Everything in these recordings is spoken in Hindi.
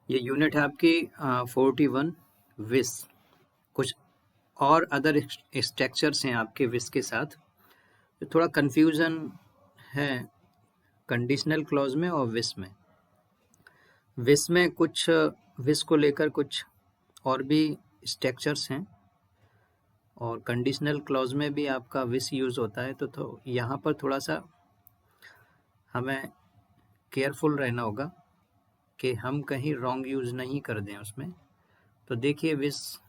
ये यूनिट है आपकी 41 विस। कुछ और अदर स्ट्रक्चर्स हैं आपके विस के साथ, तो थोड़ा कंफ्यूजन है कंडीशनल क्लॉज में और विस में। विस में कुछ विस को लेकर कुछ और भी स्ट्रक्चर्स हैं और कंडीशनल क्लॉज में भी आपका विस यूज़ होता है, तो यहाँ पर थोड़ा सा हमें केयरफुल रहना होगा कि हम कहीं रॉन्ग यूज़ नहीं कर दें उसमें। तो देखिए विस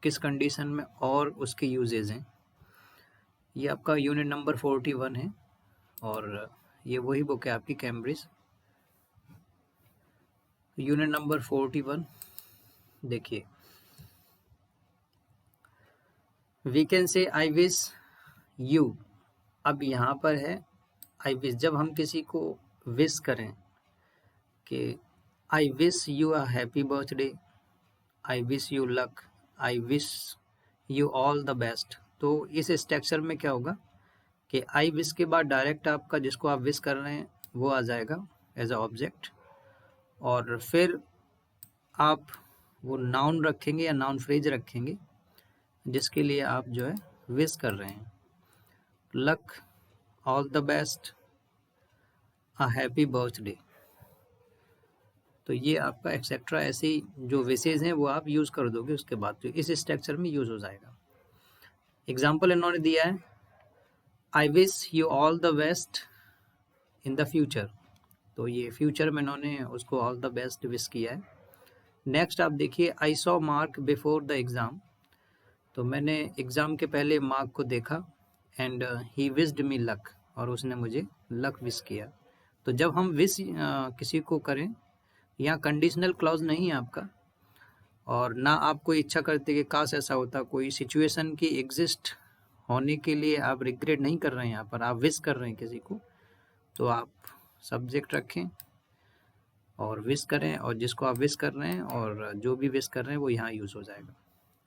किस कंडीशन में और उसके यूजेज हैं। ये आपका यूनिट नंबर 41 है और ये वही बुक है आपकी कैम्ब्रिज, यूनिट नंबर 41। देखिए, we can say I wish you. अब यहाँ पर है आई विश। जब हम किसी को विश करें कि I wish you a happy birthday, I wish you luck, I wish you all the best, तो इस स्ट्रक्चर में क्या होगा कि आई विश के बाद डायरेक्ट आपका जिसको आप विश कर रहे हैं वो आ जाएगा एज अ ऑब्जेक्ट, और फिर आप वो नाउन रखेंगे या नाउन फ्रेज रखेंगे जिसके लिए आप जो है विश कर रहे हैं। Luck, all the best, a happy birthday. तो ये आपका एक्सेट्रा ऐसे ही जो विशेज हैं वो आप यूज़ कर दोगे उसके बाद, तो इस स्ट्रक्चर में यूज़ हो जाएगा। एग्जाम्पल इन्होंने दिया है, आई wish you all the best in the future, तो ये फ्यूचर में इन्होंने उसको ऑल द बेस्ट विश किया है। नेक्स्ट आप देखिए, I saw mark before the exam, तो मैंने एग्ज़ाम के पहले मार्क को देखा and he wished me luck, और उसने मुझे लक विश किया। तो जब हम विश किसी को करें, यहाँ कंडीशनल क्लॉज नहीं है आपका, और ना आप कोई इच्छा करते कि काश ऐसा होता, कोई सिचुएशन की एग्जिस्ट होने के लिए आप रिग्रेट नहीं कर रहे हैं, यहाँ पर आप विश कर रहे हैं किसी को, तो आप सब्जेक्ट रखें और विश करें, और जिसको आप विश कर रहे हैं और जो भी विश कर रहे हैं वो यहाँ यूज़ हो जाएगा।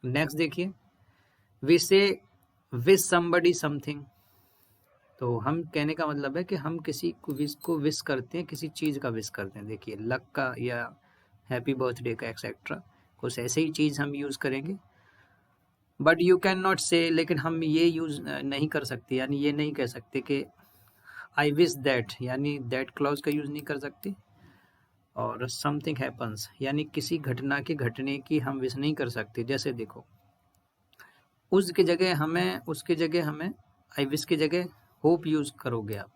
नेक्स्ट देखिए, वी से विश समबडी समथिंग, तो हम कहने का मतलब है कि हम किसी को विश करते हैं, किसी चीज़ का विश करते हैं। देखिए लक का या हैप्पी बर्थडे का एक्सेट्रा, कुछ ऐसे ही चीज़ हम यूज़ करेंगे। बट यू कैन नॉट से, लेकिन हम ये यूज़ नहीं कर सकते, यानी ये नहीं कह सकते कि आई विश दैट, यानी दैट क्लॉज का यूज़ नहीं कर सकते। और समथिंग हैपन्स, यानी किसी घटना के घटने की हम विश नहीं कर सकते। जैसे देखो, उसकी जगह हमें आई विश की जगह होप यूज़ करोगे आप,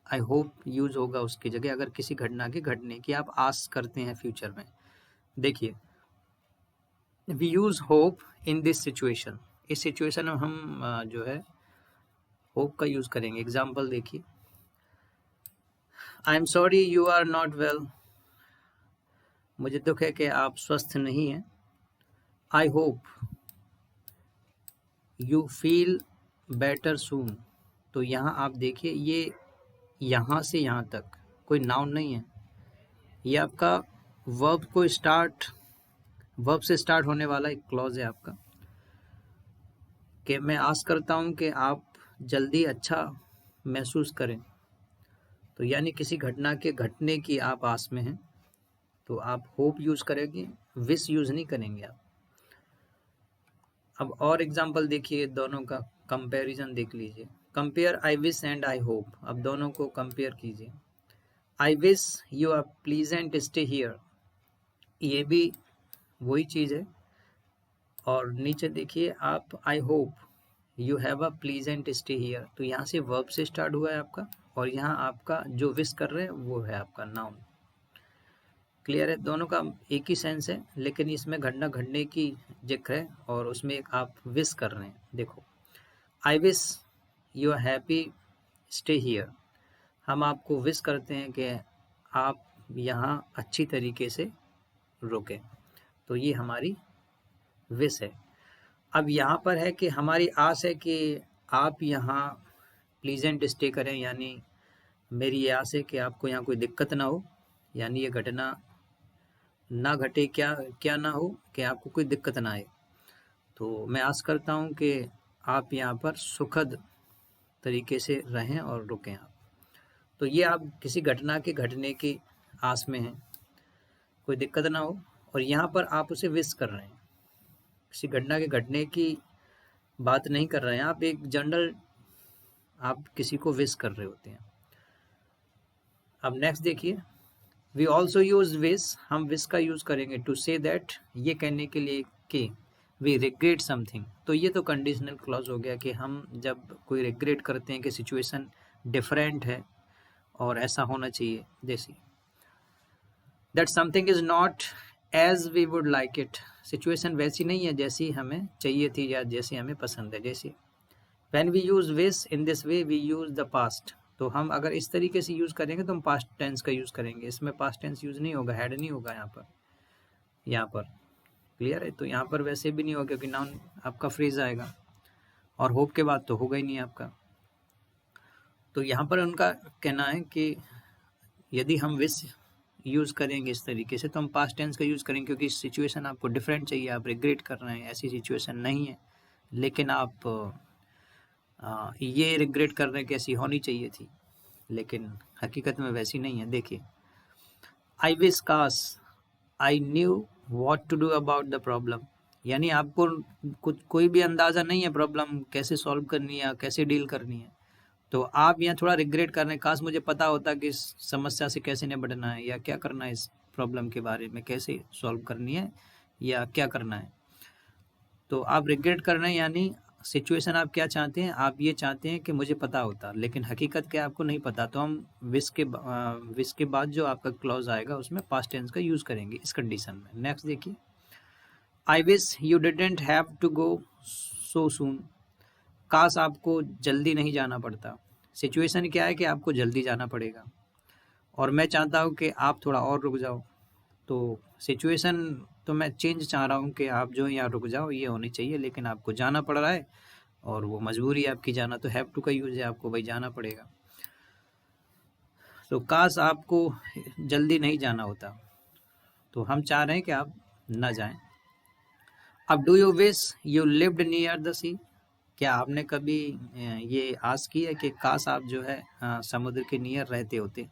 आई होप यूज़ होगा उसकी जगह, अगर किसी घटना के घटने की आप आस करते हैं फ्यूचर में। देखिए, we use hope in this situation, इस सिचुएशन में हम जो है होप का यूज़ करेंगे। एग्जाम्पल देखिए, I am sorry you are not well, मुझे दुख है कि आप स्वस्थ नहीं हैं। I hope you feel better soon, तो यहाँ आप देखिए ये यहाँ से यहाँ तक कोई नाउन नहीं है, ये आपका वर्ब से स्टार्ट होने वाला एक क्लॉज है आपका, कि मैं आस करता हूँ कि आप जल्दी अच्छा महसूस करें। तो यानी किसी घटना के घटने की आप आस में हैं, तो आप होप यूज़ करेंगे, विश यूज़ नहीं करेंगे आप। अब और एग्जांपल देखिए, दोनों का कंपैरिजन देख लीजिए। Compare I wish and I hope, अब दोनों को कंपेयर कीजिए। I wish you are pleasant stay here, ये भी वही चीज़ है। और नीचे देखिए आप, I hope you have a pleasant stay here, तो यहाँ से वर्ब से स्टार्ट हुआ है आपका, और यहाँ आपका जो विश कर रहे हैं वो है आपका नाउन। क्लियर है, दोनों का एक ही सेंस है, लेकिन इसमें घटना घटने की जिक्र है और उसमें एक आप विश कर रहे हैं। देखो, I wish you are happy stay here, हम आपको विश करते हैं कि आप यहाँ अच्छी तरीके से रुकें, तो ये हमारी विश है। अब यहाँ पर है कि हमारी आस है कि आप यहाँ प्लीजेंट स्टे करें, यानी मेरी ये आस है कि आपको यहाँ कोई दिक्कत ना हो, यानी ये घटना ना घटे, क्या ना हो कि आपको कोई दिक्कत ना आए। तो मैं आस करता हूँ कि आप यहाँ पर सुखद तरीके से रहें और रुकें आप। तो ये आप किसी घटना के घटने की आस में हैं। कोई दिक्कत ना हो, और यहाँ पर आप उसे विश कर रहे हैं, किसी घटना के घटने की बात नहीं कर रहे हैं आप, एक जनरल आप किसी को विश कर रहे होते हैं। अब नेक्स्ट देखिए, वी ऑल्सो यूज विश, हम विश का यूज करेंगे टू से दैट, ये कहने के लिए कि वी रिग्रेट समथिंग। तो ये तो कंडीशनल क्लॉज हो गया कि हम जब कोई रिग्रेट करते हैं कि सिचुएशन डिफरेंट है और ऐसा होना चाहिए, जैसे that something is not as we would like it, situation वैसी नहीं है जैसी हमें चाहिए थी या जैसी हमें पसंद है। जैसे when we use wish in this way we use the past, तो हम अगर इस तरीके से यूज करेंगे तो हम पास्ट टेंस का यूज करेंगे, इसमें पास्ट टेंस यूज नहीं होगा, हैड नहीं होगा यहाँ पर क्लियर है। तो यहाँ पर वैसे भी नहीं होगा क्योंकि नाउन आपका फ्रेज आएगा, और होप के बाद तो होगा ही नहीं आपका। तो यहाँ पर उनका कहना है कि यदि हम विश यूज़ करेंगे इस तरीके से तो हम पास्ट टेंस का यूज़ करेंगे, क्योंकि सिचुएशन आपको डिफरेंट चाहिए, आप रिग्रेट कर रहे हैं, ऐसी सिचुएशन नहीं है, लेकिन आप ये रिग्रेट कर रहे हैं कि ऐसी होनी चाहिए थी, लेकिन हकीकत में वैसी नहीं है। देखिए, आई विश काश I knew what to do about the problem, यानी आपको कुछ कोई भी अंदाज़ा नहीं है प्रॉब्लम कैसे सॉल्व करनी है, कैसे डील करनी है, तो आप यहाँ थोड़ा रिग्रेट कर रहे हैं, काश मुझे पता होता कि इस समस्या से कैसे निपटना है या क्या करना है, इस प्रॉब्लम के बारे में कैसे सॉल्व करनी है या क्या करना है। तो आप रिग्रेट कर रहे हैं, यानी सिचुएशन आप क्या चाहते हैं, आप ये चाहते हैं कि मुझे पता होता, लेकिन हकीकत क्या आपको नहीं पता, तो हम विश के बाद जो आपका क्लॉज आएगा उसमें पास्ट टेंस का यूज़ करेंगे इस कंडीशन में। नेक्स्ट देखिए, I wish you didn't have to go so soon, काश आपको जल्दी नहीं जाना पड़ता, सिचुएशन क्या है कि आपको जल्दी जाना पड़ेगा और मैं चाहता हूँ कि आप थोड़ा और रुक जाओ, तो सिचुएशन तो मैं चेंज चाह रहा हूँ कि आप जो यहाँ रुक जाओ ये होनी चाहिए, लेकिन आपको जाना पड़ रहा है और वो मजबूरी है आपकी जाना, तो हैव टू का यूज है, आपको भाई जाना पड़ेगा। तो काश आपको जल्दी नहीं जाना होता, तो हम चाह रहे हैं कि आप ना जाएं। अब do you wish you lived near the sea, क्या आपने कभी ये आस की है कि काश आप जो है समुद्र के नियर रहते होते,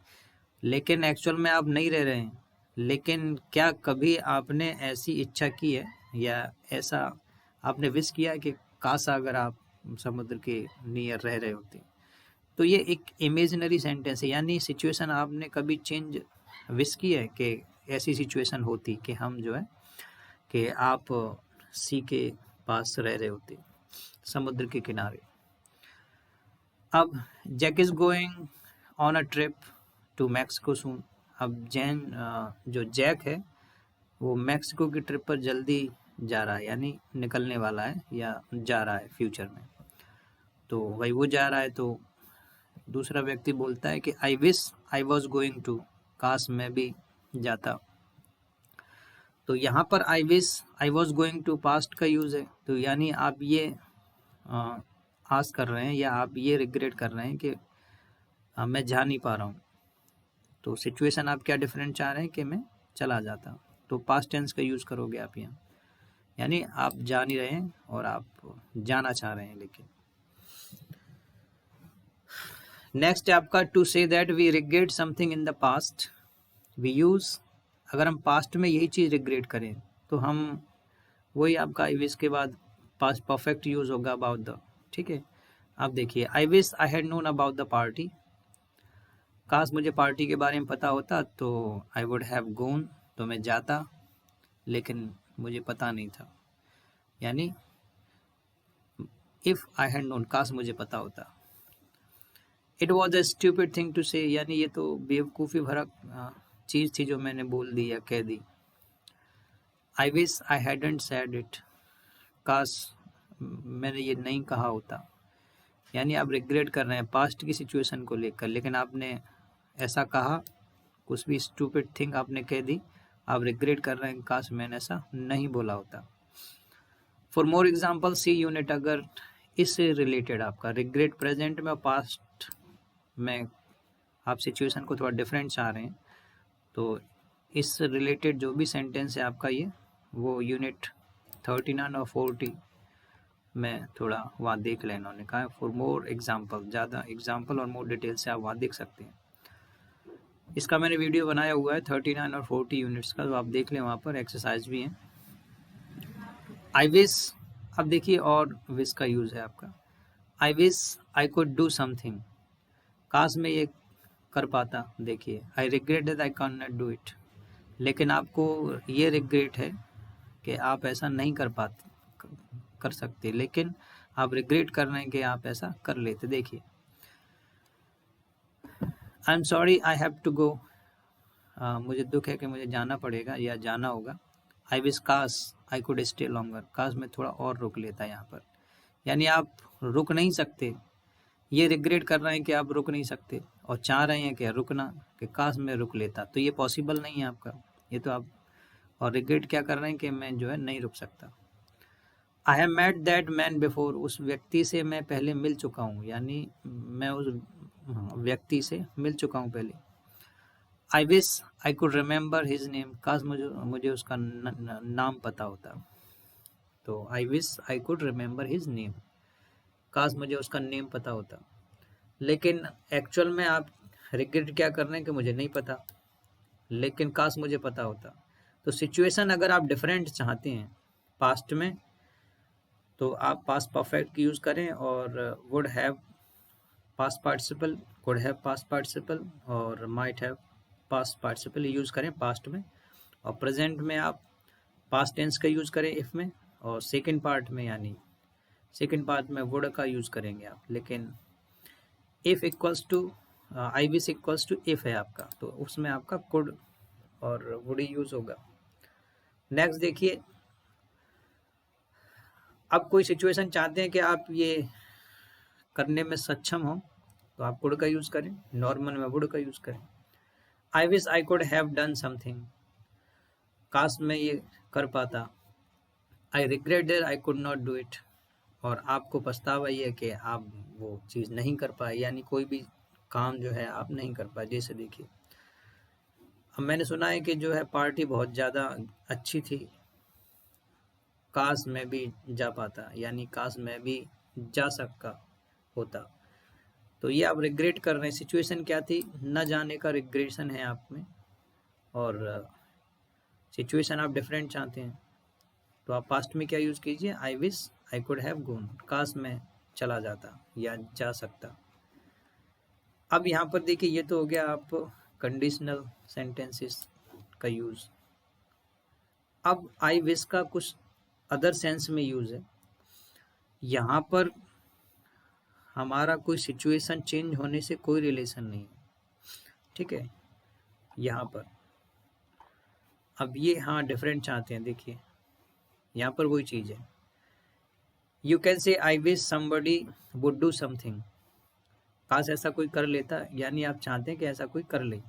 लेकिन एक्चुअल में आप नहीं रह रहे हैं, लेकिन क्या कभी आपने ऐसी इच्छा की है या ऐसा आपने विश किया है कि काश अगर आप समुद्र के नियर रह रहे होते। तो ये एक इमेजिनरी सेंटेंस है, यानी सिचुएशन आपने कभी चेंज विश की है कि ऐसी सिचुएशन होती कि हम जो है कि आप सी के पास रह रहे होते, समुद्र के किनारे। अब Jack is going on a trip to Mexico soon, अब जो जैक है वो मैक्सिको की ट्रिप पर जल्दी जा रहा है, यानी निकलने वाला है या जा रहा है फ्यूचर में, तो भाई वो जा रहा है, तो दूसरा व्यक्ति बोलता है कि I wish I was going to, काश मैं भी जाता। तो यहाँ पर I wish I was going to past का यूज़ है, तो यानी आप ये आस कर रहे हैं या आप ये रिग्रेट कर रहे हैं कि मैं जा नहीं पा रहा हूँ, तो सिचुएशन आप क्या डिफरेंट चाह रहे हैं कि मैं चला जाता, तो पास्ट टेंस का यूज़ करोगे आप यहाँ, यानी आप जा नहीं रहे हैं और आप जाना चाह रहे हैं। लेकिन नेक्स्ट है आपका to say that we regret something in the past, we use, अगर हम पास्ट में यही चीज़ रिग्रेट करें तो हम वही आपका आई विश के बाद पास्ट परफेक्ट यूज़ होगा अबाउट द, ठीक है। आप देखिए, I wish I had known about the party, काश मुझे पार्टी के बारे में पता होता, तो आई वुड हैव गोन, तो मैं जाता, लेकिन मुझे पता नहीं था, यानी इफ़ आई हैड नोन, काश मुझे पता होता। It was a stupid thing to say, यानी ये तो बेवकूफ़ी भरा चीज़ थी जो मैंने बोल दी या कह दी। I wish I hadn't said it, काश मैंने ये नहीं कहा होता, यानी आप रिग्रेट कर रहे हैं पास्ट की सिचुएशन को लेकर, लेकिन आपने ऐसा कहा, कुछ भी स्टूपिड थिंग आपने कह दी, आप रिग्रेट कर रहे हैं काश मैंने ऐसा नहीं बोला होता। For more example see unit, अगर इससे रिलेटेड आपका रिग्रेट प्रेजेंट में और पास्ट में आप सिचुएशन को थोड़ा डिफरेंट चाह रहे हैं, तो इस रिलेटेड जो भी सेंटेंस है आपका ये, वो यूनिट 39 और 40 में थोड़ा वहाँ देख लेना, उन्होंने कहा फॉर मोर एग्जाम्पल, ज़्यादा एग्जाम्पल और मोर डिटेल से आप वहाँ देख सकते हैं। इसका मैंने वीडियो बनाया हुआ है 39 और 40 यूनिट्स का, तो आप देख लें, वहाँ पर एक्सरसाइज भी है। आई विश, अब देखिए और विश का यूज़ है आपका। आई wish I could do something, काश मैं ये कर पाता। देखिए I regret that I can not do it, लेकिन आपको ये रिग्रेट है कि आप ऐसा नहीं कर सकते, लेकिन आप रिग्रेट कर रहे हैं कि आप ऐसा कर लेते। देखिए I am sorry I have to go, मुझे दुख है कि मुझे जाना पड़ेगा या जाना होगा। आई विश काश आई कुड स्टे लॉन्गर, काश मैं थोड़ा और रुक लेता यहाँ पर। यानी आप रुक नहीं सकते, ये रिग्रेट कर रहे हैं कि आप रुक नहीं सकते और चाह रहे हैं कि रुकना, कि काश मैं रुक लेता, तो ये पॉसिबल नहीं है आपका, ये तो आप, और रिग्रेट क्या कर रहे हैं कि मैं जो है नहीं रुक सकता। I have met that man before, उस व्यक्ति से मैं पहले मिल चुका हूँ, यानी मैं उस व्यक्ति से मिल चुका हूँ पहले। आई wish I could remember his name, काश मुझे उसका नाम पता होता। तो आई wish I could remember his name, काश मुझे उसका नेम पता होता। लेकिन एक्चुअल में आप रिग्रेट क्या कर रहे हैं कि मुझे नहीं पता, लेकिन काश मुझे पता होता। तो सिचुएशन अगर आप डिफरेंट चाहते हैं पास्ट में, तो आप पास्ट परफेक्ट की यूज़ करें और would have past participle, could have past participle और might have past participle use करें पास्ट में। और प्रेजेंट में आप पास्ट टेंस का यूज़ करें इफ़ में, और सेकंड पार्ट में यानी सेकंड पार्ट में वुड का यूज़ करेंगे आप। लेकिन if equals to I wish equals to if है आपका, तो उसमें आपका कुड और वुड यूज़ होगा। नेक्स्ट देखिए, अब कोई सिचुएशन चाहते हैं कि आप ये करने में सक्षम हो, तो आप कुड का यूज़ करें, नॉर्मल में वुड का यूज़ करें। आई wish I could have done something, काश मैं ये कर पाता। I regret that I could not do it, और आपको पछतावा ये है कि आप वो चीज़ नहीं कर पाए, यानी कोई भी काम जो है आप नहीं कर पाए। जैसे देखिए, अब मैंने सुना है कि जो है पार्टी बहुत ज़्यादा अच्छी थी, काश मैं भी जा पाता, यानी काश मैं भी जा सकता होता। तो ये आप रिग्रेट कर रहे हैं, सिचुएशन क्या थी, न जाने का रिग्रेशन है आप में, और सिचुएशन आप डिफरेंट चाहते हैं, तो आप पास्ट में क्या यूज़ कीजिए, I wish I could have gone, काश मैं चला जाता या जा सकता। अब यहाँ पर देखिए, ये तो हो गया आप कंडीशनल सेंटेंसेस का यूज़। अब आई विश का कुछ अदर सेंस में यूज़ है। यहाँ पर हमारा कोई सिचुएशन चेंज होने से कोई रिलेशन नहीं है, ठीक है। यहाँ पर अब ये हाँ डिफरेंट चाहते हैं, देखिए यहाँ पर वही चीज़ है। You can say I wish somebody would do something, काश ऐसा कोई कर लेता, यानी आप चाहते हैं कि ऐसा कोई कर ले।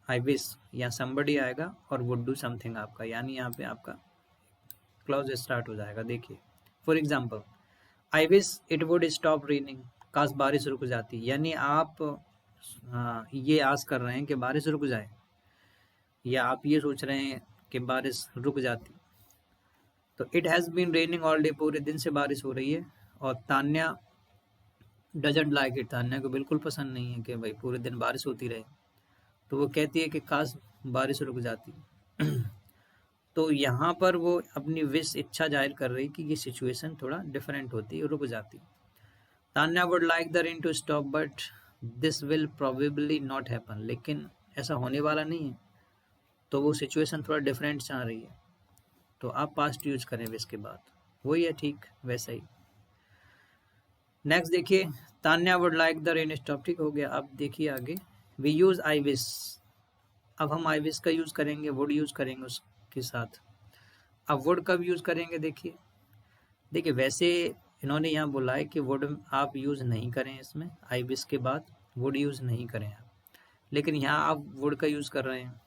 आई विश या समबडी आएगा और वुड डू समथिंग आपका, यानी यहाँ पे आपका क्लॉज स्टार्ट हो जाएगा। देखिए for example, I wish it would stop raining, काश बारिश रुक जाती, यानी आप ये आस कर रहे हैं कि बारिश रुक जाए, या आप ये सोच रहे हैं कि बारिश रुक जाती। तो it has been raining all day, पूरे दिन से बारिश हो रही है, और Tanya doesn't like it, Tanya को बिल्कुल पसंद नहीं है कि भाई पूरे दिन बारिश होती रहे, तो वो कहती है कि काश बारिश रुक जाती। तो यहाँ पर वो अपनी विश, इच्छा जाहिर कर रही कि ये सिचुएशन थोड़ा डिफरेंट होती, रुक जाती। Tanya would like the rain to stop but this will probably not happen, लेकिन ऐसा होने वाला नहीं है, तो वो सिचुएशन थोड़ा डिफरेंट चाह रही है, तो आप पास्ट यूज करें विश के बाद, वही है ठीक वैसा ही। नेक्स्ट देखिए, Tanya would like the rain stop, ठीक हो गया। अब देखिए आगे, वी यूज आई विश, अब हम आई विश का यूज करेंगे, वुड यूज करेंगे उसके साथ। अब वुड कब यूज करेंगे, देखिए वैसे इन्होंने यहाँ बोला है कि वुड आप यूज नहीं करें, इसमें आई विश के बाद वुड यूज नहीं करें आप, लेकिन यहाँ आप वुड का यूज कर रहे हैं।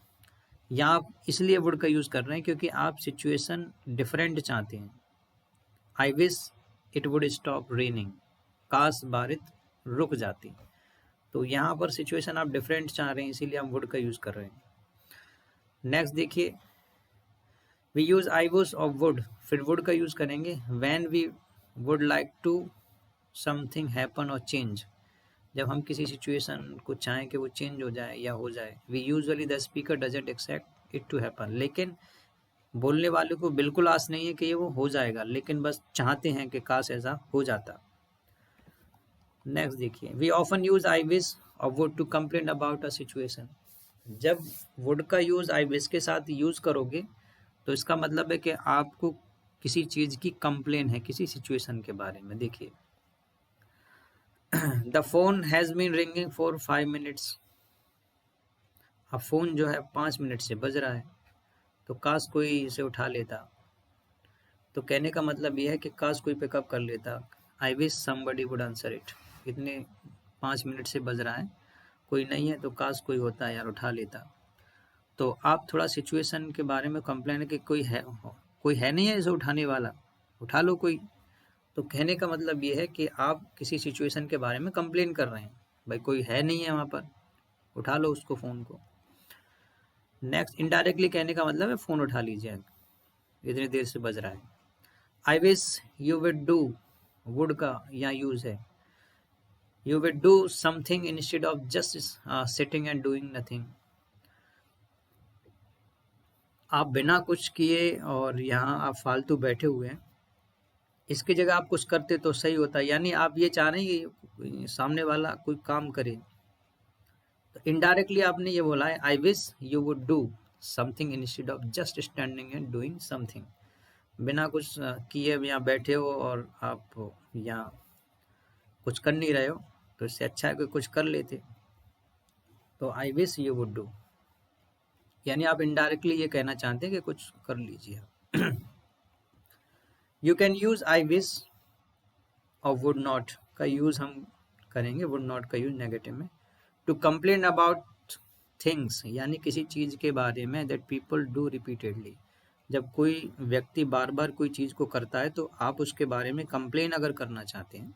यहाँ आप इसलिए वुड का यूज कर रहे हैं क्योंकि आप सिचुएशन डिफरेंट चाहते हैं। I wish it would stop raining, काश बारिश रुक जाती, तो यहाँ पर सिचुएशन आप डिफरेंट चाह रहे हैं, इसीलिए हम वुड का यूज कर रहे हैं। नेक्स्ट देखिए, we use I wish of would, फिर वुड का यूज करेंगे when we would like to something happen और चेंज, जब हम किसी सिचुएशन को चाहें कि वो चेंज हो जाए या हो जाए, we usually the speaker doesn't expect it to happen, लेकिन बोलने वाले को बिल्कुल आस नहीं है कि ये वो हो जाएगा, लेकिन बस चाहते हैं कि काश ऐसा हो जाता। नेक्स्ट देखिए, we often use I wish और would to complain about a situation. जब वुड का यूज आई विश के साथ यूज करोगे तो इसका मतलब है कि आपको किसी चीज की कंप्लेन है किसी सिचुएशन के बारे में। देखिए, the phone has been ringing for 5 minutes. अब फोन जो है 5 मिनट से बज रहा है, तो काश कोई इसे उठा लेता। तो कहने का मतलब यह है कि काश कोई पिकअप कर लेता। I wish somebody would answer it. इतने 5 मिनट से बज रहा है, कोई नहीं है, तो काश कोई होता यार, उठा लेता। तो आप थोड़ा सिचुएशन के बारे में कंप्लेन है कि कोई है नहीं है इसे उठाने वाला, उठा लो कोई। तो कहने का मतलब ये है कि आप किसी सिचुएशन के बारे में कंप्लेन कर रहे हैं, भाई कोई है नहीं है वहाँ पर, उठा लो उसको, फ़ोन को। नेक्स्ट, इनडायरेक्टली कहने का मतलब है फ़ोन उठा लीजिए, इतनी देर से बज रहा है। आई wish you would do, would का यहाँ यूज़ है, you would do something instead of just sitting and doing nothing. आप बिना कुछ किए और यहाँ आप फालतू बैठे हुए हैं, इसकी जगह आप कुछ करते तो सही होता। यानी आप ये चाह रहे हैं कि सामने वाला कोई काम करे, तो इनडायरेक्टली आपने ये बोला है, आई wish you would do something instead of just standing and doing something. बिना कुछ किए यहाँ बैठे हो और आप यहाँ कुछ कर नहीं रहे हो, तो इससे अच्छा है कि कुछ कर लेते। तो आई विश यू वुड डू, यानी आप इनडायरेक्टली ये कहना चाहते हैं कि कुछ कर लीजिए। You can use I wish और वुड नॉट का यूज हम करेंगे, वुड नॉट का यूज नेगेटिव में। टू कंप्लेन अबाउट थिंग्स, यानी किसी चीज के बारे में, दैट पीपल डू रिपीटेडली। जब कोई व्यक्ति बार बार कोई चीज को करता है तो आप उसके बारे में कंप्लेन अगर करना चाहते हैं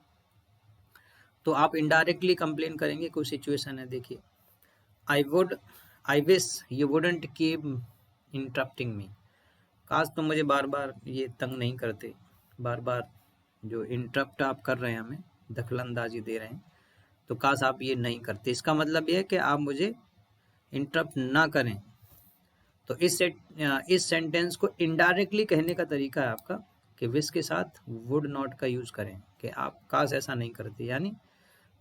तो आप इनडायरेक्टली कंप्लेन करेंगे। कोई सिचुएशन है, देखिए, I wish you wouldn't keep interrupting me. काश तुम मुझे बार बार ये तंग नहीं करते, बार बार जो इंटरप्ट आप कर रहे हैं, हमें दखलंदाजी दे रहे हैं, तो काश आप ये नहीं करते। इसका मतलब ये है कि आप मुझे इंटरप्ट ना करें। तो इस सेंटेंस को इनडायरेक्टली कहने का तरीका है आपका कि विश के साथ वुड नॉट का यूज करें, कि आप काश ऐसा नहीं करते, यानी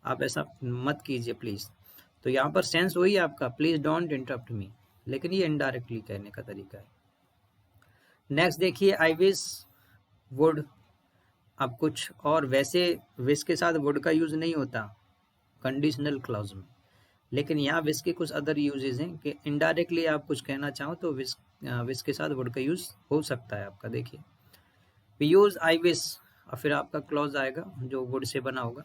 आप ऐसा मत कीजिए प्लीज। तो यहाँ पर सेंस वही है आपका, प्लीज डोंट इंटरप्ट मी, लेकिन ये इनडायरेक्टली कहने का तरीका है। नेक्स्ट देखिए, आई विश वुड। अब कुछ और, वैसे विश के साथ वुड का यूज नहीं होता कंडीशनल क्लॉज में, लेकिन यहाँ विश के कुछ अदर यूजेस हैं कि इनडायरेक्टली आप कुछ कहना चाहो तो विश के साथ वुड का यूज हो सकता है आपका। देखिए, वी यूज आई विश और फिर आपका क्लॉज आएगा जो वुड से बना होगा,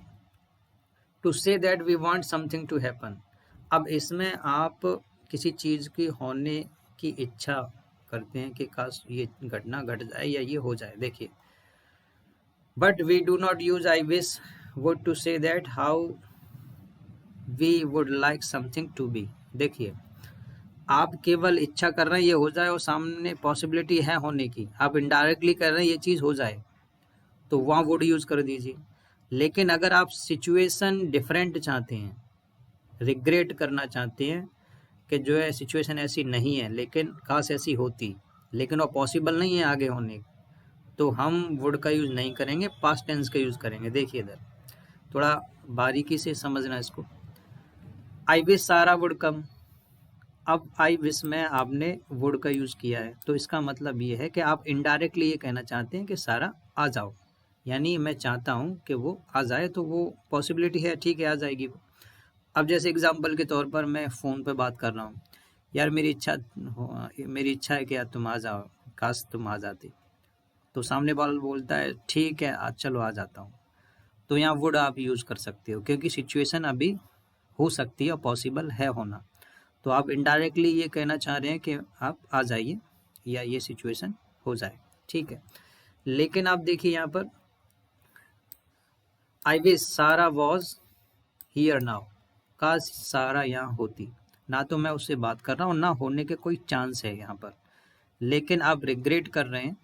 to say that we want something to happen. अब इसमें आप किसी चीज की होने की इच्छा करते हैं कि काश ये घटना घट जाए या ये हो जाए। देखिए, but we do not use I wish would to say that how we would like something to be. देखिए, आप केवल इच्छा कर रहे हैं ये हो जाए और सामने पॉसिबिलिटी है होने की, आप इनडायरेक्टली कर रहे हैं ये चीज़ हो जाए, तो वहाँ वुड यूज़ कर दीजिए। लेकिन अगर आप सिचुएशन डिफरेंट चाहते हैं, रिग्रेट करना चाहते हैं कि जो है सिचुएशन ऐसी नहीं है लेकिन काश ऐसी होती, लेकिन वो पॉसिबल नहीं है आगे होने, तो हम वुड का यूज़ नहीं करेंगे, पास्ट टेंस का यूज़ करेंगे। देखिए इधर थोड़ा बारीकी से समझना इसको। आई विश सारा वुड कम। अब आई विश में आपने वुड का यूज़ किया है, तो इसका मतलब ये है कि आप इनडायरेक्टली ये कहना चाहते हैं कि सारा आ जाओ, यानी मैं चाहता हूँ कि वो आ जाए, तो वो पॉसिबिलिटी है, ठीक है, आ जाएगी वो। अब जैसे एग्जांपल के तौर पर मैं फ़ोन पे बात कर रहा हूँ, यार मेरी इच्छा है कि यार तुम आ जाओ, काश तुम आ जाती। तो सामने वाला बोलता है ठीक है, आज चलो आ जाता हूँ। तो यहाँ वुड आप यूज़ कर सकते हो क्योंकि सिचुएशन अभी हो सकती है और पॉसिबल है होना, तो आप इनडायरेक्टली ये कहना चाह रहे हैं कि आप आ जाइए या ये सिचुएशन हो जाए, ठीक है। लेकिन आप देखिए यहाँ पर, आई विश सारा वॉज हियर नाउ। काश सारा यहाँ होती, ना तो मैं उससे बात कर रहा हूँ ना होने के कोई चांस है यहाँ पर, लेकिन आप रिग्रेट कर रहे हैं।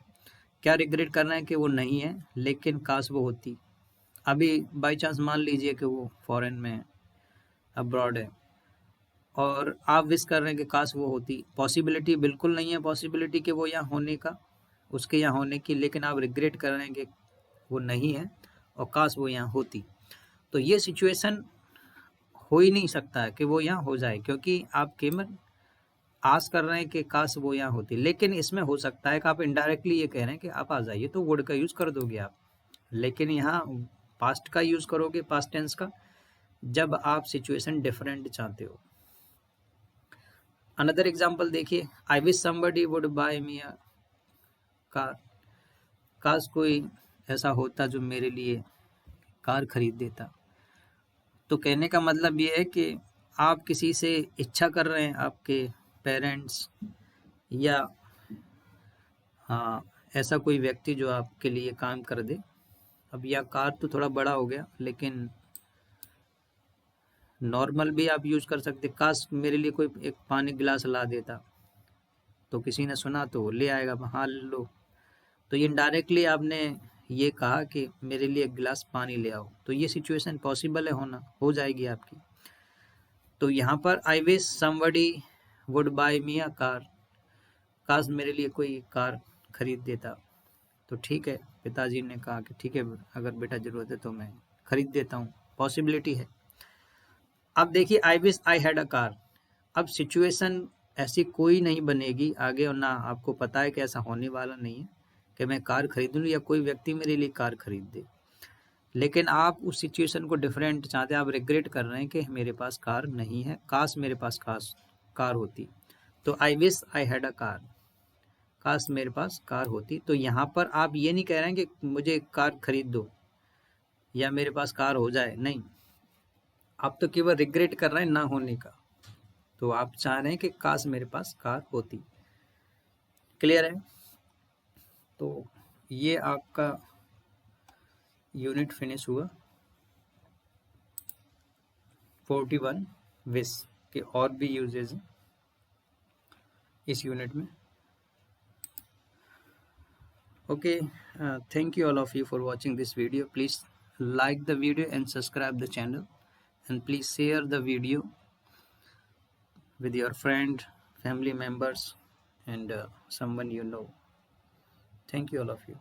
क्या रिग्रेट कर रहे हैं कि वो नहीं है, लेकिन काश वो होती। अभी बाई चांस मान लीजिए कि वो फॉरेन में है, अब्रॉड है और आप विश कर रहे हैं कि काश वो होती, पॉसिबिलिटी बिल्कुल नहीं है पॉसिबिलिटी कि वो यहाँ होने का, उसके यहाँ होने की, लेकिन आप रिग्रेट कर रहे हैं कि वो नहीं है और काश वो यहाँ होती। तो ये सिचुएशन हो ही नहीं सकता है कि वो यहाँ हो जाए, क्योंकि आप केवल आस कर रहे हैं कि काश वो यहाँ होती। लेकिन इसमें हो सकता है कि आप इनडायरेक्टली ये कह रहे हैं कि आप आ जाइए, तो वुड का यूज़ कर दोगे आप, लेकिन यहाँ पास्ट का यूज़ करोगे, पास्ट टेंस का, जब आप सिचुएशन डिफरेंट चाहते हो। अनदर एग्जाम्पल देखिए, I wish somebody would buy me a car, काश कोई ऐसा होता जो मेरे लिए कार खरीद देता। तो कहने का मतलब ये है कि आप किसी से इच्छा कर रहे हैं, आपके पेरेंट्स या हाँ ऐसा कोई व्यक्ति जो आपके लिए काम कर दे। अब यह कार तो थोड़ा बड़ा हो गया, लेकिन नॉर्मल भी आप यूज कर सकते, काश मेरे लिए कोई एक पानी गिलास ला देता, तो किसी ने सुना तो ले आएगा, हाँ लो। तो ये इनडायरेक्टली आपने ये कहा कि मेरे लिए एक गिलास पानी ले आओ, तो ये सिचुएशन पॉसिबल है, होना हो जाएगी आपकी। तो यहाँ पर I wish somebody would buy me a car, काश मेरे लिए कोई कार खरीद देता। तो ठीक है, पिताजी ने कहा कि ठीक है अगर बेटा ज़रूरत है तो मैं खरीद देता हूँ, पॉसिबिलिटी है। अब देखिए I wish I had a car, अब सिचुएशन ऐसी कोई नहीं बनेगी आगे, और ना आपको पता है कि ऐसा होने वाला नहीं है कि मैं कार खरीद लूँ या कोई व्यक्ति मेरे लिए कार खरीद दे, लेकिन आप उस सिचुएशन को डिफरेंट चाहते हैं, आप रिग्रेट कर रहे हैं कि मेरे पास कार नहीं है, काश मेरे पास कार होती। तो आई wish I had a car, काश मेरे पास कार होती। तो यहाँ पर आप ये नहीं कह रहे हैं कि मुझे कार खरीद दो या मेरे पास कार हो जाए, नहीं, आप तो केवल रिग्रेट कर रहे हैं ना होने का। तो आप चाह रहे हैं कि काश मेरे पास कार होती। क्लियर है? तो ये आपका यूनिट फिनिश हुआ 41 विश के, और भी यूजेज हैं इस यूनिट में। Okay, thank you all of you for watching this video. Please like the video and subscribe the channel, and please share the video with your friend, family members, and someone you know. Thank you all of you.